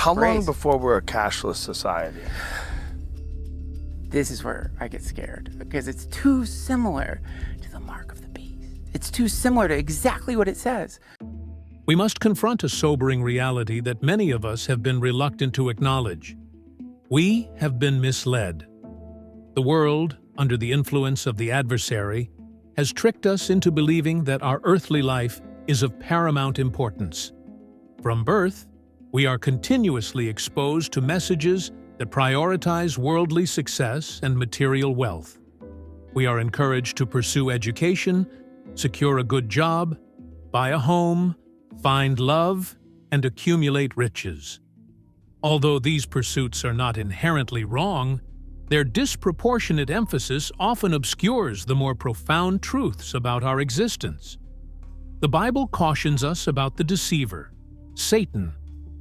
How long Praise. before we're a cashless society? This is where I get scared, because it's too similar to the mark of the beast. It's too similar to exactly what it says. We must confront a sobering reality that many of us have been reluctant to acknowledge. We have been misled. The world, under the influence of the adversary, has tricked us into believing that our earthly life is of paramount importance. From birth, we are continuously exposed to messages that prioritize worldly success and material wealth. We are encouraged to pursue education, secure a good job, buy a home, find love, and accumulate riches. Although these pursuits are not inherently wrong, their disproportionate emphasis often obscures the more profound truths about our existence. The Bible cautions us about the deceiver, Satan,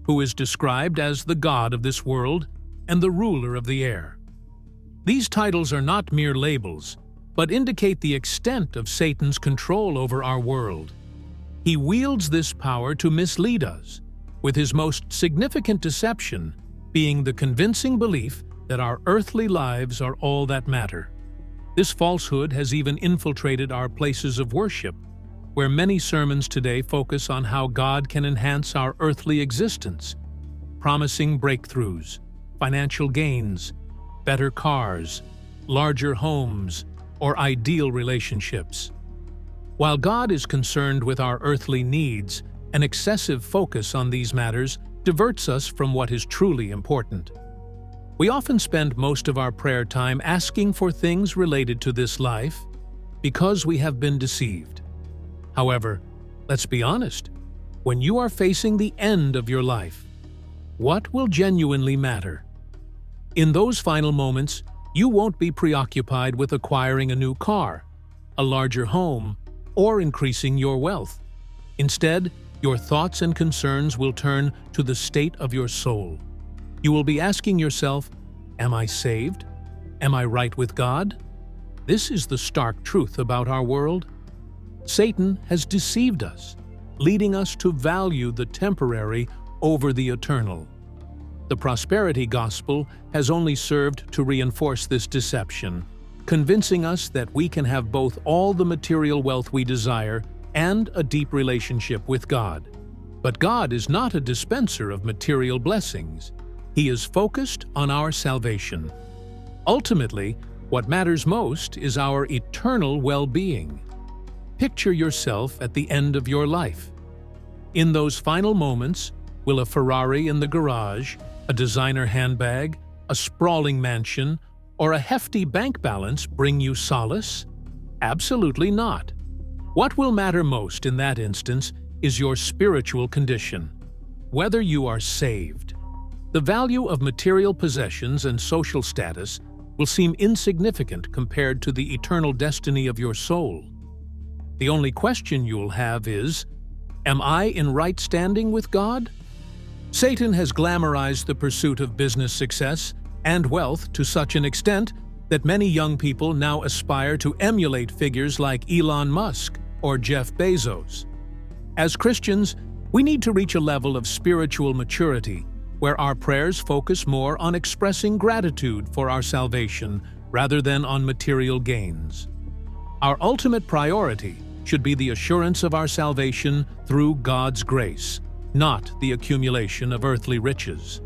who is described as the god of this world and the ruler of the air. These titles are not mere labels, but indicate the extent of Satan's control over our world. He wields this power to mislead us, with his most significant deception being the convincing belief that our earthly lives are all that matter. This falsehood has even infiltrated our places of worship, where many sermons today focus on how God can enhance our earthly existence, promising breakthroughs, financial gains, better cars, larger homes, or ideal relationships. While God is concerned with our earthly needs, an excessive focus on these matters diverts us from what is truly important. We often spend most of our prayer time asking for things related to this life because we have been deceived. However, let's be honest, when you are facing the end of your life, what will genuinely matter? In those final moments, you won't be preoccupied with acquiring a new car, a larger home, or increasing your wealth. Instead, your thoughts and concerns will turn to the state of your soul. You will be asking yourself, am I saved? Am I right with God? This is the stark truth about our world. Satan has deceived us, leading us to value the temporary over the eternal. The prosperity gospel has only served to reinforce this deception, convincing us that we can have both all the material wealth we desire and a deep relationship with God. But God is not a dispenser of material blessings. He is focused on our salvation. Ultimately, what matters most is our eternal well-being. Picture yourself at the end of your life. In those final moments, will a Ferrari in the garage, a designer handbag, a sprawling mansion, or a hefty bank balance bring you solace? Absolutely not. What will matter most in that instance is your spiritual condition, whether you are saved. The value of material possessions and social status will seem insignificant compared to the eternal destiny of your soul. The only question you'll have is, am I in right standing with God? Satan has glamorized the pursuit of business success and wealth to such an extent that many young people now aspire to emulate figures like Elon Musk or Jeff Bezos. As Christians, we need to reach a level of spiritual maturity where our prayers focus more on expressing gratitude for our salvation rather than on material gains. Our ultimate priority should be the assurance of our salvation through God's grace, not the accumulation of earthly riches.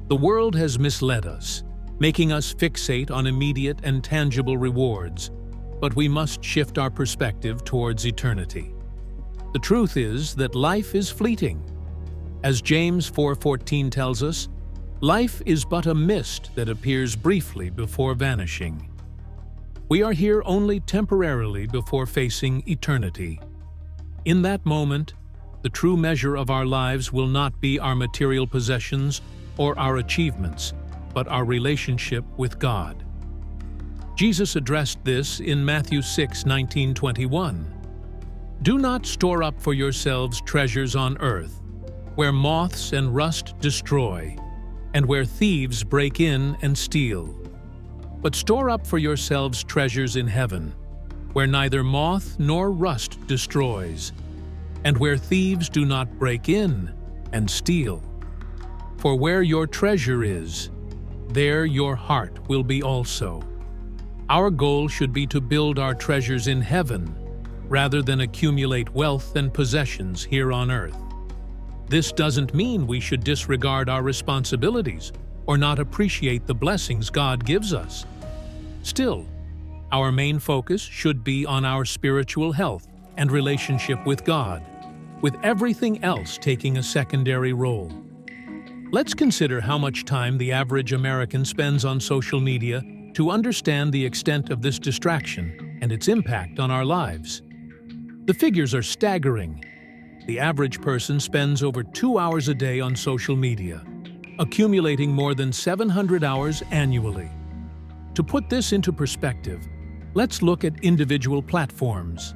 The world has misled us, making us fixate on immediate and tangible rewards, but we must shift our perspective towards eternity. The truth is that life is fleeting. As James 4:14 tells us, life is but a mist that appears briefly before vanishing. We are here only temporarily before facing eternity. In that moment, the true measure of our lives will not be our material possessions or our achievements, but our relationship with God. Jesus addressed this in Matthew 6:19-21. Do not store up for yourselves treasures on earth, where moths and rust destroy, and where thieves break in and steal. But store up for yourselves treasures in heaven, where neither moth nor rust destroys, and where thieves do not break in and steal. For where your treasure is, there your heart will be also. Our goal should be to build our treasures in heaven, rather than accumulate wealth and possessions here on earth. This doesn't mean we should disregard our responsibilities or not appreciate the blessings God gives us. Still, our main focus should be on our spiritual health and relationship with God, with everything else taking a secondary role. Let's consider how much time the average American spends on social media to understand the extent of this distraction and its impact on our lives. The figures are staggering. The average person spends over 2 hours a day on social media, accumulating more than 700 hours annually. To put this into perspective, let's look at individual platforms.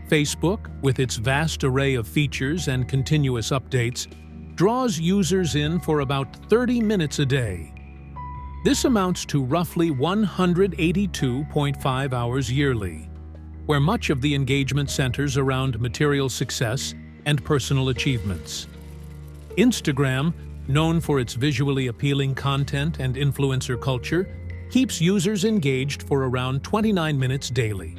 Facebook, with its vast array of features and continuous updates, draws users in for about 30 minutes a day. This amounts to roughly 182.5 hours yearly, where much of the engagement centers around material success and personal achievements. Instagram, known for its visually appealing content and influencer culture, keeps users engaged for around 29 minutes daily.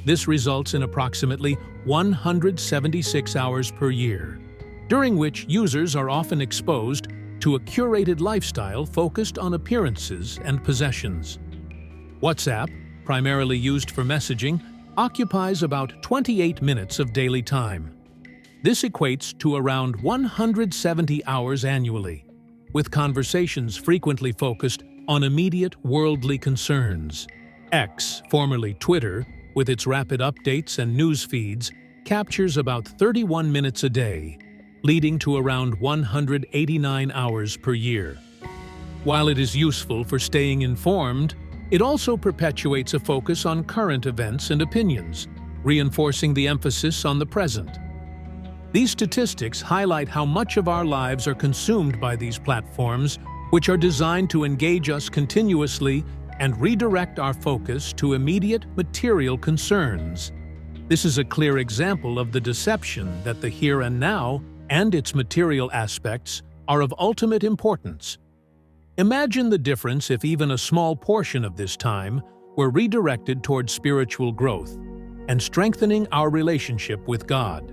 This results in approximately 176 hours per year, during which users are often exposed to a curated lifestyle focused on appearances and possessions. WhatsApp, primarily used for messaging, occupies about 28 minutes of daily time. This equates to around 170 hours annually, with conversations frequently focused on immediate worldly concerns. X, formerly Twitter, with its rapid updates and news feeds, captures about 31 minutes a day, leading to around 189 hours per year. While it is useful for staying informed, it also perpetuates a focus on current events and opinions, reinforcing the emphasis on the present. These statistics highlight how much of our lives are consumed by these platforms, which are designed to engage us continuously and redirect our focus to immediate material concerns. This is a clear example of the deception that the here and now and its material aspects are of ultimate importance. Imagine the difference if even a small portion of this time were redirected toward spiritual growth and strengthening our relationship with God.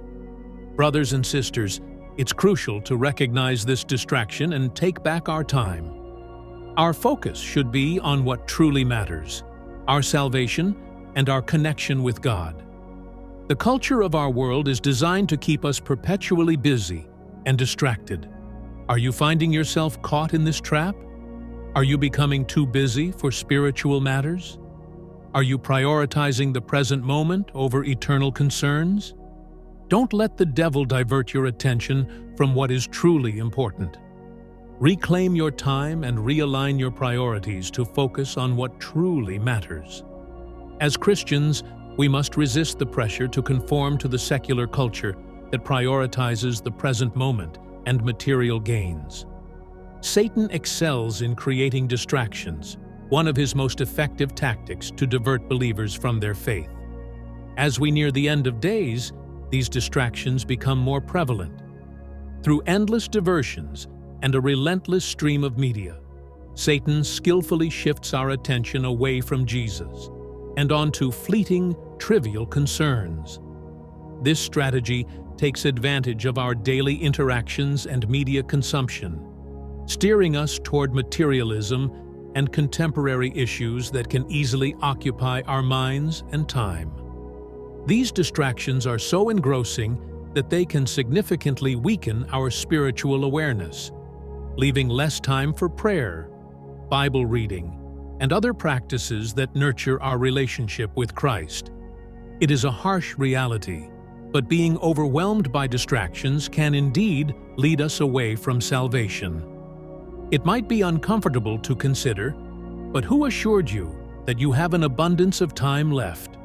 Brothers and sisters, it's crucial to recognize this distraction and take back our time. Our focus should be on what truly matters, our salvation and our connection with God. The culture of our world is designed to keep us perpetually busy and distracted. Are you finding yourself caught in this trap? Are you becoming too busy for spiritual matters? Are you prioritizing the present moment over eternal concerns? Don't let the devil divert your attention from what is truly important. Reclaim your time and realign your priorities to focus on what truly matters. As Christians, we must resist the pressure to conform to the secular culture that prioritizes the present moment and material gains. Satan excels in creating distractions, one of his most effective tactics to divert believers from their faith. As we near the end of days, these distractions become more prevalent. Through endless diversions and a relentless stream of media, Satan skillfully shifts our attention away from Jesus and onto fleeting, trivial concerns. This strategy takes advantage of our daily interactions and media consumption, steering us toward materialism and contemporary issues that can easily occupy our minds and time. These distractions are so engrossing that they can significantly weaken our spiritual awareness, leaving less time for prayer, Bible reading, and other practices that nurture our relationship with Christ. It is a harsh reality, but being overwhelmed by distractions can indeed lead us away from salvation. It might be uncomfortable to consider, but who assured you that you have an abundance of time left?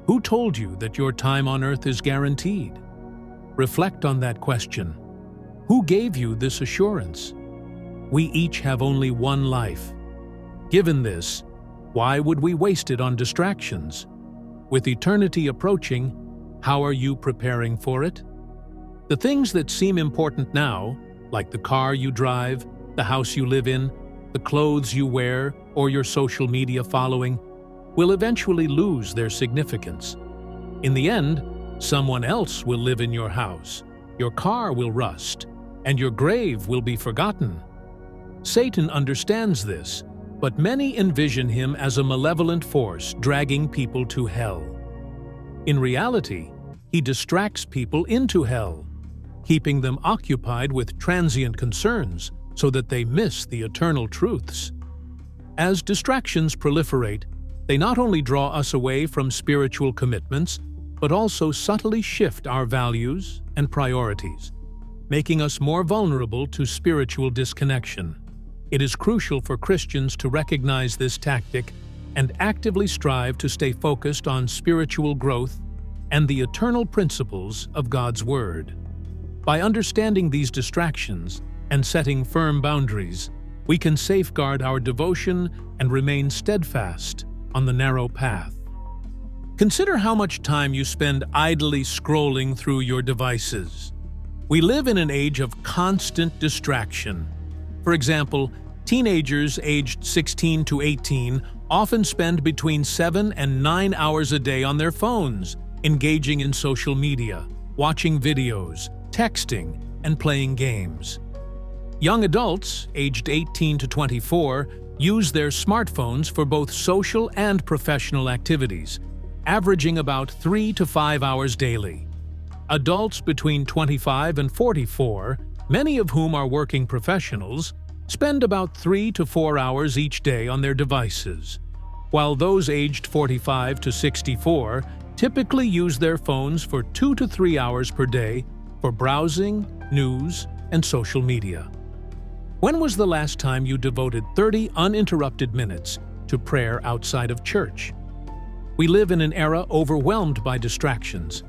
Who told you that your time on earth is guaranteed? Reflect on that question. Who gave you this assurance? We each have only one life. Given this, why would we waste it on distractions? With eternity approaching, how are you preparing for it? The things that seem important now like the car you drive, the house you live in, the clothes you wear, or your social media following, will eventually lose their significance. In the end, someone else will live in your house, your car will rust, and your grave will be forgotten. Satan understands this, but many envision him as a malevolent force dragging people to hell. In reality, he distracts people into hell, keeping them occupied with transient concerns so that they miss the eternal truths. As distractions proliferate, they not only draw us away from spiritual commitments, but also subtly shift our values and priorities, making us more vulnerable to spiritual disconnection. It is crucial for Christians to recognize this tactic and actively strive to stay focused on spiritual growth and the eternal principles of God's Word. By understanding these distractions and setting firm boundaries, we can safeguard our devotion and remain steadfast on the narrow path. Consider how much time you spend idly scrolling through your devices. We live in an age of constant distraction. For example, teenagers aged 16 to 18 often spend between 7 and 9 hours a day on their phones, engaging in social media, watching videos, texting, and playing games. Young adults, aged 18 to 24, use their smartphones for both social and professional activities, averaging about 3 to 5 hours daily. Adults between 25 and 44, many of whom are working professionals, spend about 3 to 4 hours each day on their devices, while those aged 45 to 64 typically use their phones for 2 to 3 hours per day for browsing, news, and social media. When was the last time you devoted 30 uninterrupted minutes to prayer outside of church? We live in an era overwhelmed by distractions,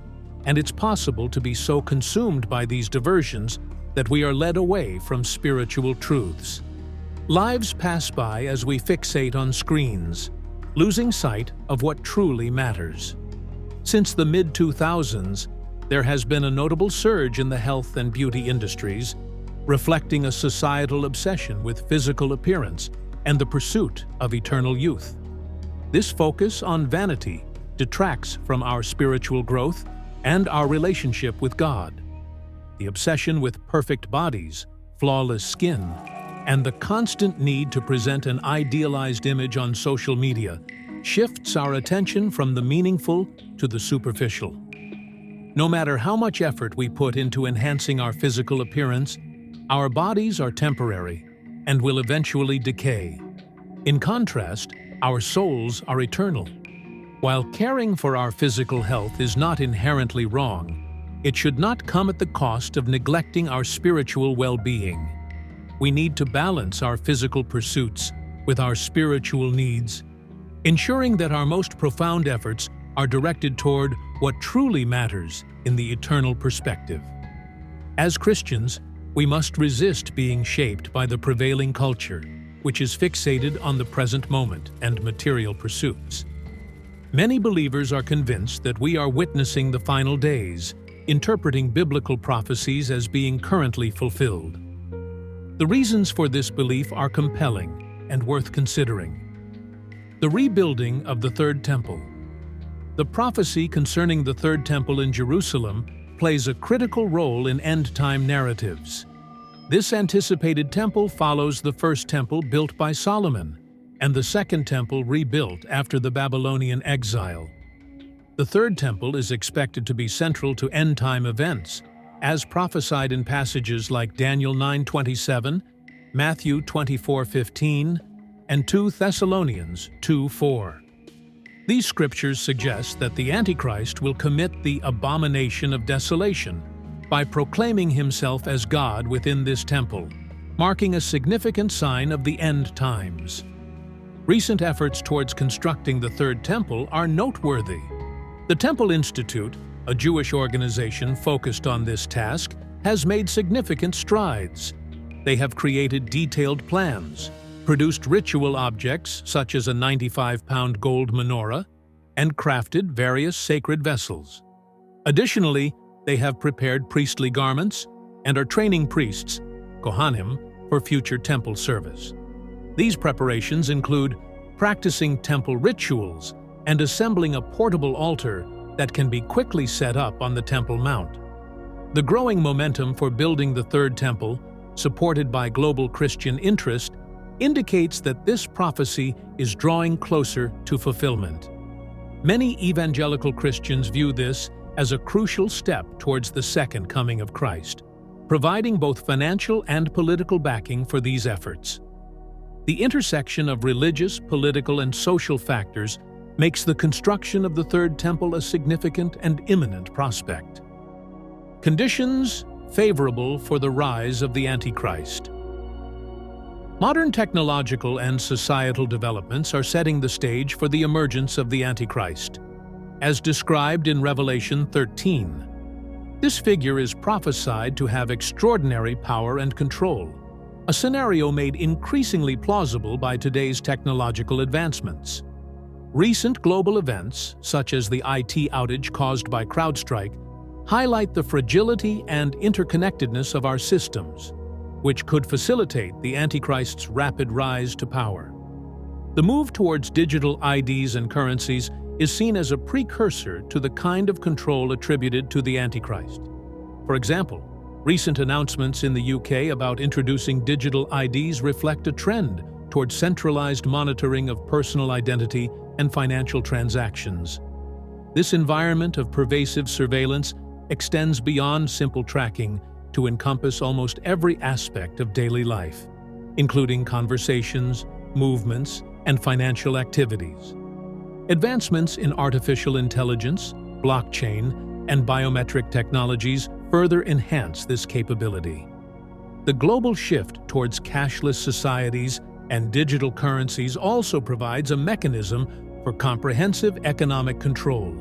and it's possible to be so consumed by these diversions that we are led away from spiritual truths. Lives pass by as we fixate on screens, losing sight of what truly matters. Since the mid-2000s, there has been a notable surge in the health and beauty industries, reflecting a societal obsession with physical appearance and the pursuit of eternal youth. This focus on vanity detracts from our spiritual growth and our relationship with God. The obsession with perfect bodies, flawless skin, and the constant need to present an idealized image on social media shifts our attention from the meaningful to the superficial. No matter how much effort we put into enhancing our physical appearance, our bodies are temporary and will eventually decay. In contrast, our souls are eternal. While caring for our physical health is not inherently wrong, it should not come at the cost of neglecting our spiritual well-being. We need to balance our physical pursuits with our spiritual needs, ensuring that our most profound efforts are directed toward what truly matters in the eternal perspective. As Christians, we must resist being shaped by the prevailing culture, which is fixated on the present moment and material pursuits. Many believers are convinced that we are witnessing the final days, interpreting biblical prophecies as being currently fulfilled. The reasons for this belief are compelling and worth considering. The rebuilding of the Third Temple. The prophecy concerning the Third Temple in Jerusalem plays a critical role in end-time narratives. This anticipated temple follows the first temple built by Solomon, and the second temple rebuilt after the Babylonian exile. The third temple is expected to be central to end-time events, as prophesied in passages like Daniel 9:27, Matthew 24:15, and 2 Thessalonians 2:4. These scriptures suggest that the Antichrist will commit the abomination of desolation by proclaiming himself as God within this temple, marking a significant sign of the end times. Recent efforts towards constructing the Third Temple are noteworthy. The Temple Institute, a Jewish organization focused on this task, has made significant strides. They have created detailed plans, produced ritual objects such as a 95-pound gold menorah, and crafted various sacred vessels. Additionally, they have prepared priestly garments and are training priests, Kohanim, for future temple service. These preparations include practicing temple rituals and assembling a portable altar that can be quickly set up on the Temple Mount. The growing momentum for building the Third Temple, supported by global Christian interest, indicates that this prophecy is drawing closer to fulfillment. Many evangelical Christians view this as a crucial step towards the second coming of Christ, providing both financial and political backing for these efforts. The intersection of religious, political, and social factors makes the construction of the Third Temple a significant and imminent prospect. Conditions favorable for the rise of the Antichrist. Modern technological and societal developments are setting the stage for the emergence of the Antichrist, as described in Revelation 13. This figure is prophesied to have extraordinary power and control, a scenario made increasingly plausible by today's technological advancements. Recent global events, such as the IT outage caused by CrowdStrike, highlight the fragility and interconnectedness of our systems, which could facilitate the Antichrist's rapid rise to power. The move towards digital IDs and currencies is seen as a precursor to the kind of control attributed to the Antichrist. For example, recent announcements in the UK about introducing digital IDs reflect a trend towards centralized monitoring of personal identity and financial transactions. This environment of pervasive surveillance extends beyond simple tracking to encompass almost every aspect of daily life, including conversations, movements, and financial activities. Advancements in artificial intelligence, blockchain, and biometric technologies further enhance this capability. The global shift towards cashless societies and digital currencies also provides a mechanism for comprehensive economic control.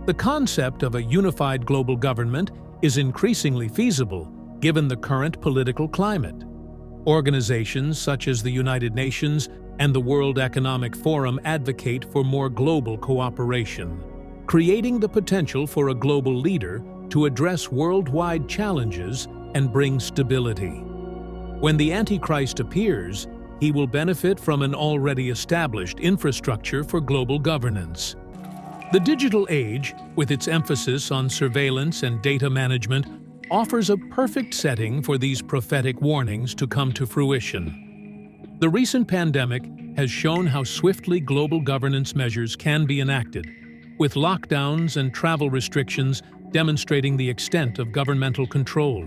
The concept of a unified global government is increasingly feasible given the current political climate. Organizations such as the United Nations and the World Economic Forum advocate for more global cooperation, creating the potential for a global leader to address worldwide challenges and bring stability. When the Antichrist appears, he will benefit from an already established infrastructure for global governance. The digital age, with its emphasis on surveillance and data management, offers a perfect setting for these prophetic warnings to come to fruition. The recent pandemic has shown how swiftly global governance measures can be enacted, with lockdowns and travel restrictions demonstrating the extent of governmental control.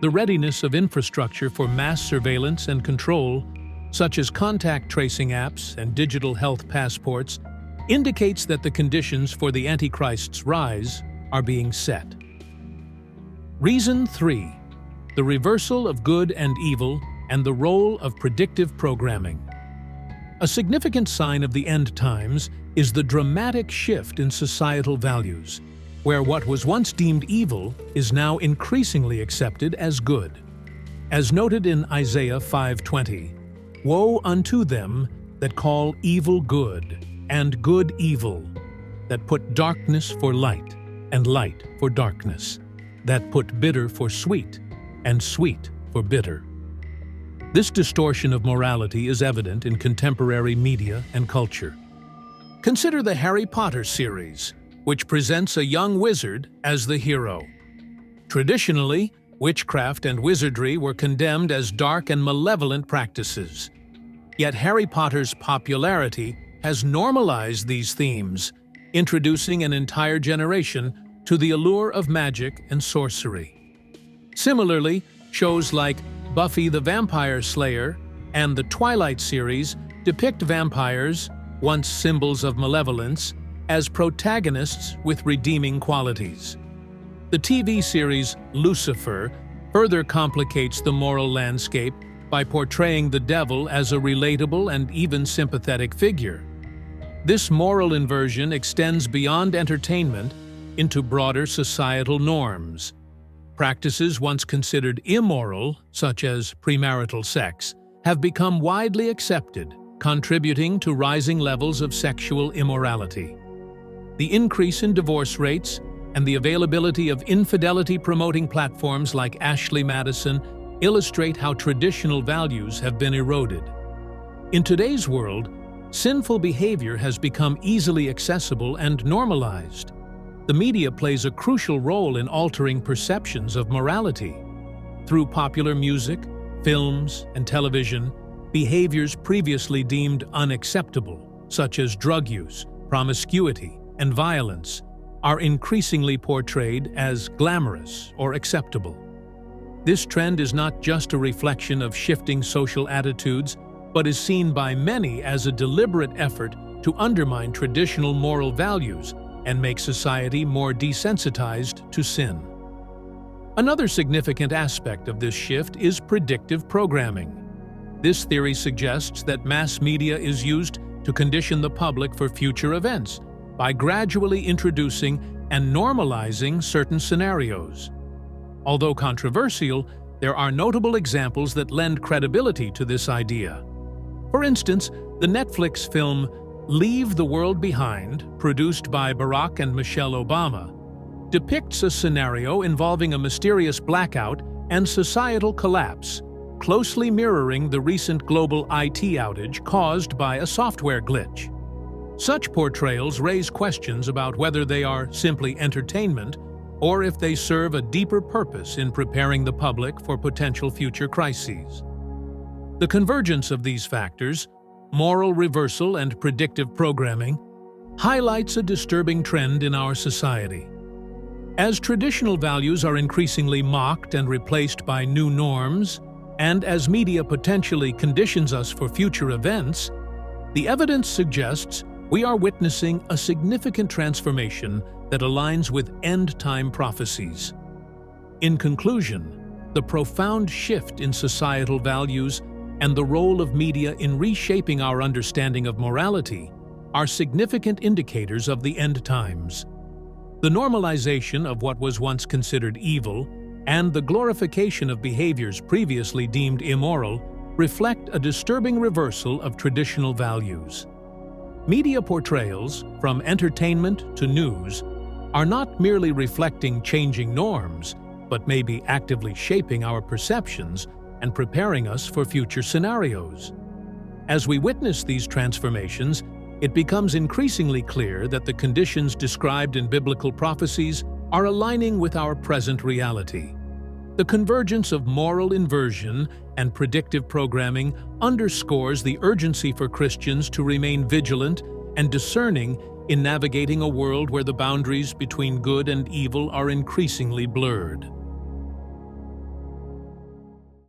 The readiness of infrastructure for mass surveillance and control, such as contact tracing apps and digital health passports, indicates that the conditions for the Antichrist's rise are being set. Reason 3. The reversal of good and evil and the role of predictive programming. A significant sign of the end times is the dramatic shift in societal values, where what was once deemed evil is now increasingly accepted as good. As noted in Isaiah 5:20, "Woe unto them that call evil good, and good evil, that put darkness for light, and light for darkness, that put bitter for sweet, and sweet for bitter." This distortion of morality is evident in contemporary media and culture. Consider the Harry Potter series, which presents a young wizard as the hero. Traditionally, witchcraft and wizardry were condemned as dark and malevolent practices. Yet Harry Potter's popularity has normalized these themes, introducing an entire generation to the allure of magic and sorcery. Similarly, shows like Buffy the Vampire Slayer and the Twilight series depict vampires, once symbols of malevolence, as protagonists with redeeming qualities. The TV series Lucifer further complicates the moral landscape by portraying the devil as a relatable and even sympathetic figure. This moral inversion extends beyond entertainment into broader societal norms. Practices once considered immoral, such as premarital sex, have become widely accepted, contributing to rising levels of sexual immorality. The increase in divorce rates and the availability of infidelity-promoting platforms like Ashley Madison illustrate how traditional values have been eroded. In today's world, sinful behavior has become easily accessible and normalized. The media plays a crucial role in altering perceptions of morality. Through popular music, films, and television, behaviors previously deemed unacceptable, such as drug use, promiscuity, and violence, are increasingly portrayed as glamorous or acceptable. This trend is not just a reflection of shifting social attitudes, but is seen by many as a deliberate effort to undermine traditional moral values and make society more desensitized to sin. Another significant aspect of this shift is predictive programming. This theory suggests that mass media is used to condition the public for future events by gradually introducing and normalizing certain scenarios. Although controversial, there are notable examples that lend credibility to this idea. For instance, the Netflix film Leave the World Behind, produced by Barack and Michelle Obama, depicts a scenario involving a mysterious blackout and societal collapse, closely mirroring the recent global IT outage caused by a software glitch. Such portrayals raise questions about whether they are simply entertainment or if they serve a deeper purpose in preparing the public for potential future crises. The convergence of these factors, moral reversal and predictive programming, highlights a disturbing trend in our society. As traditional values are increasingly mocked and replaced by new norms, and as media potentially conditions us for future events, the evidence suggests we are witnessing a significant transformation that aligns with end-time prophecies. In conclusion, the profound shift in societal values and the role of media in reshaping our understanding of morality are significant indicators of the end times. The normalization of what was once considered evil and the glorification of behaviors previously deemed immoral reflect a disturbing reversal of traditional values. Media portrayals, from entertainment to news, are not merely reflecting changing norms, but may be actively shaping our perceptions and preparing us for future scenarios. As we witness these transformations, it becomes increasingly clear that the conditions described in biblical prophecies are aligning with our present reality. The convergence of moral inversion and predictive programming underscores the urgency for Christians to remain vigilant and discerning in navigating a world where the boundaries between good and evil are increasingly blurred.